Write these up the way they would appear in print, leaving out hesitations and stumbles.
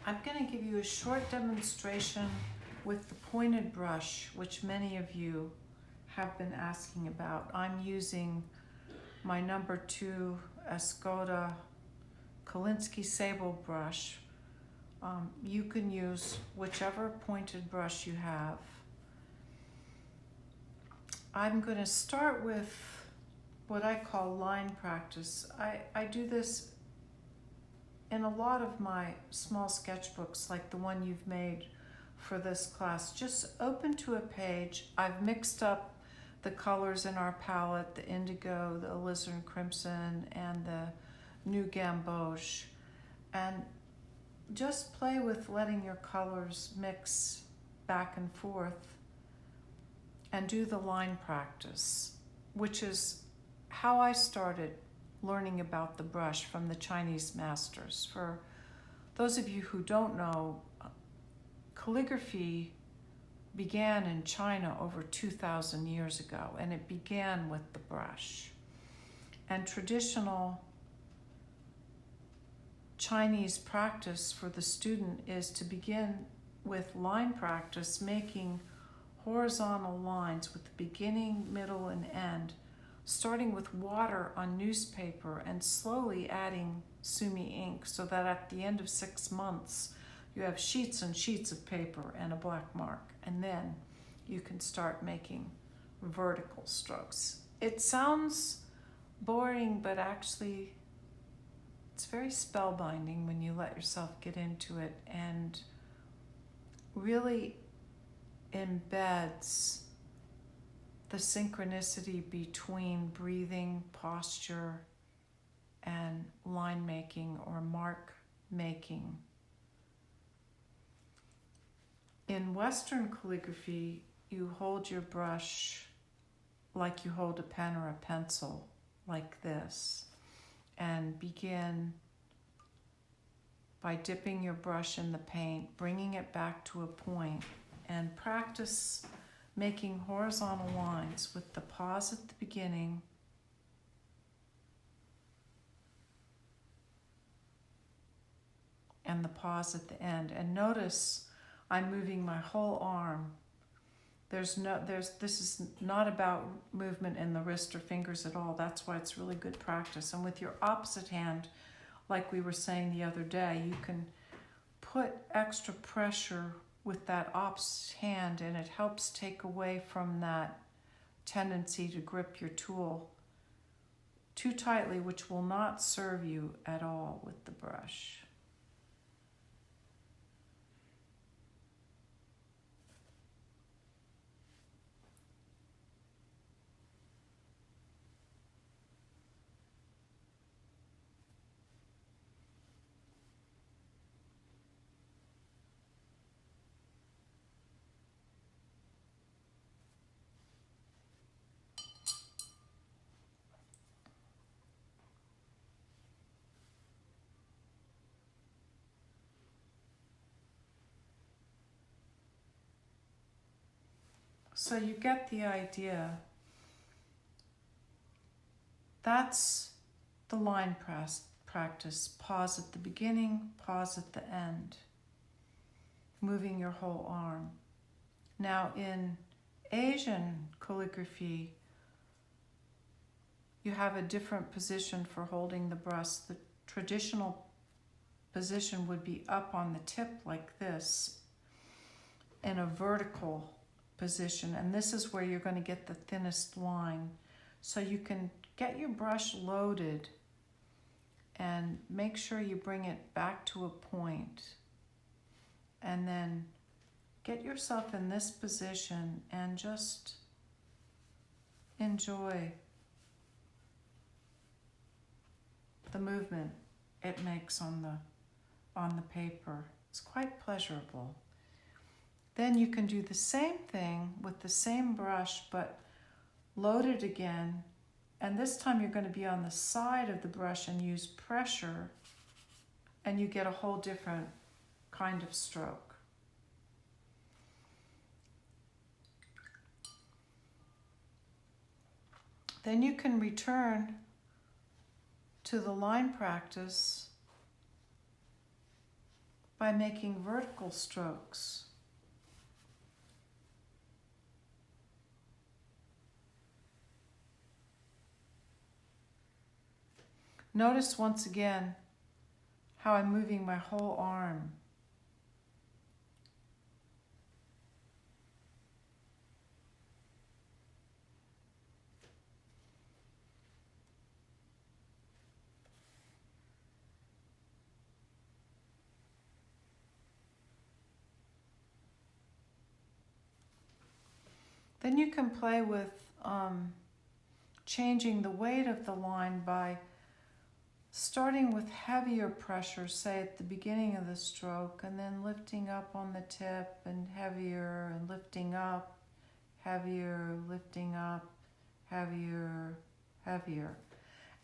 I'm going to give you a short demonstration with the pointed brush, which many of you have been asking about. I'm using my number 2 Escoda Kolinsky Sable brush. You can use whichever pointed brush you have. I'm going to start with what I call line practice. I do this in a lot of my small sketchbooks, like the one you've made for this class. Just open to a page. I've mixed up the colors in our palette, the indigo, the alizarin crimson, and the new gamboge. And just play with letting your colors mix back and forth and do the line practice, which is how I started learning about the brush from the Chinese masters. For those of you who don't know, calligraphy began in China over 2,000 years ago, and it began with the brush. And traditional Chinese practice for the student is to begin with line practice, making horizontal lines with the beginning, middle, and end, starting with water on newspaper and slowly adding sumi ink, so that at the end of 6 months you have sheets and sheets of paper and a black mark, and then you can start making vertical strokes. It sounds boring, but actually it's very spellbinding when you let yourself get into it, and really embeds the synchronicity between breathing, posture, and line making or mark making. In Western calligraphy, you hold your brush like you hold a pen or a pencil, like this, and begin by dipping your brush in the paint, bringing it back to a point, and practice making horizontal lines with the pause at the beginning and the pause at the end. And notice I'm moving my whole arm. This is not about movement in the wrist or fingers at all. That's why it's really good practice. And with your opposite hand, like we were saying the other day, you can put extra pressure with that opposite hand, and it helps take away from that tendency to grip your tool too tightly, which will not serve you at all with the brush. So you get the idea. That's the line practice. Pause at the beginning, pause at the end, moving your whole arm. Now in Asian calligraphy, you have a different position for holding the brush. The traditional position would be up on the tip like this in a vertical position, and this is where you're going to get the thinnest line. So you can get your brush loaded and make sure you bring it back to a point, and then get yourself in this position and just enjoy the movement it makes on the paper. It's quite pleasurable. Then you can do the same thing with the same brush, but load it again. And this time you're going to be on the side of the brush and use pressure, and you get a whole different kind of stroke. Then you can return to the line practice by making vertical strokes. Notice once again how I'm moving my whole arm. Then you can play with changing the weight of the line by starting with heavier pressure, say at the beginning of the stroke, and then lifting up on the tip and heavier, and lifting up, heavier, lifting up, heavier, heavier.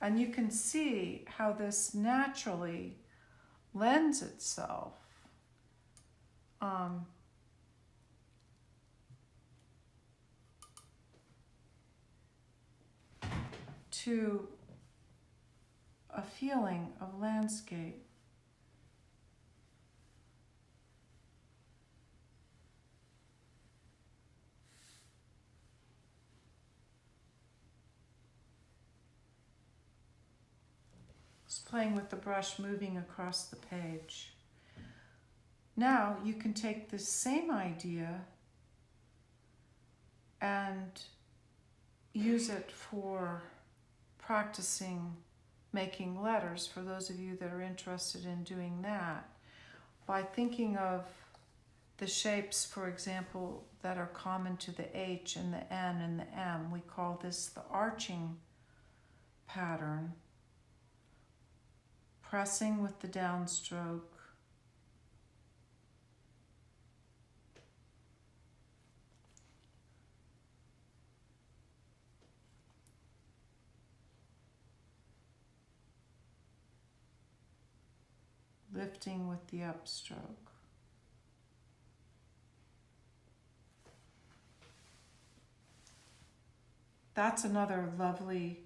And you can see how this naturally lends itself to a feeling of landscape. Just playing with the brush, moving across the page. Now you can take this same idea and use it for practicing making letters, for those of you that are interested in doing that, by thinking of the shapes, for example, that are common to the H and the N and the M. We call this the arching pattern. Pressing with the downstroke. Lifting with the upstroke. That's another lovely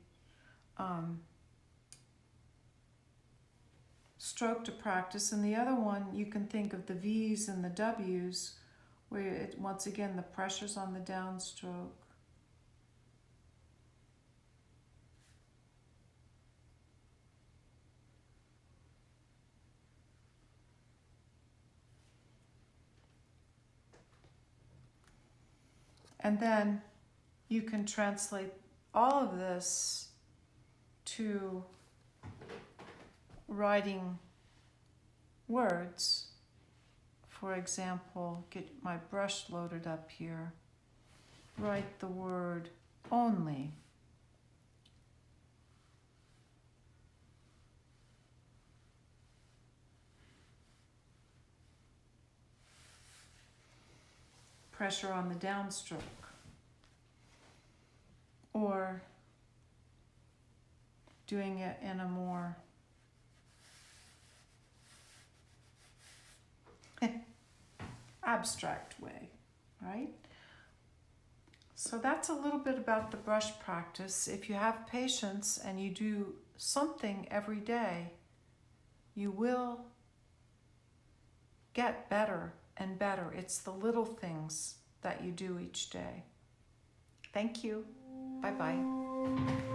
stroke to practice. And the other one, you can think of the V's and the W's, where once again the pressure's on the downstroke. And then you can translate all of this to writing words. For example, get my brush loaded up here. Write the word only. Pressure on the downstroke. Or doing it in a more abstract way, right? So that's a little bit about the brush practice. If you have patience and you do something every day, you will get better and better. It's the little things that you do each day. Thank you. Bye-bye.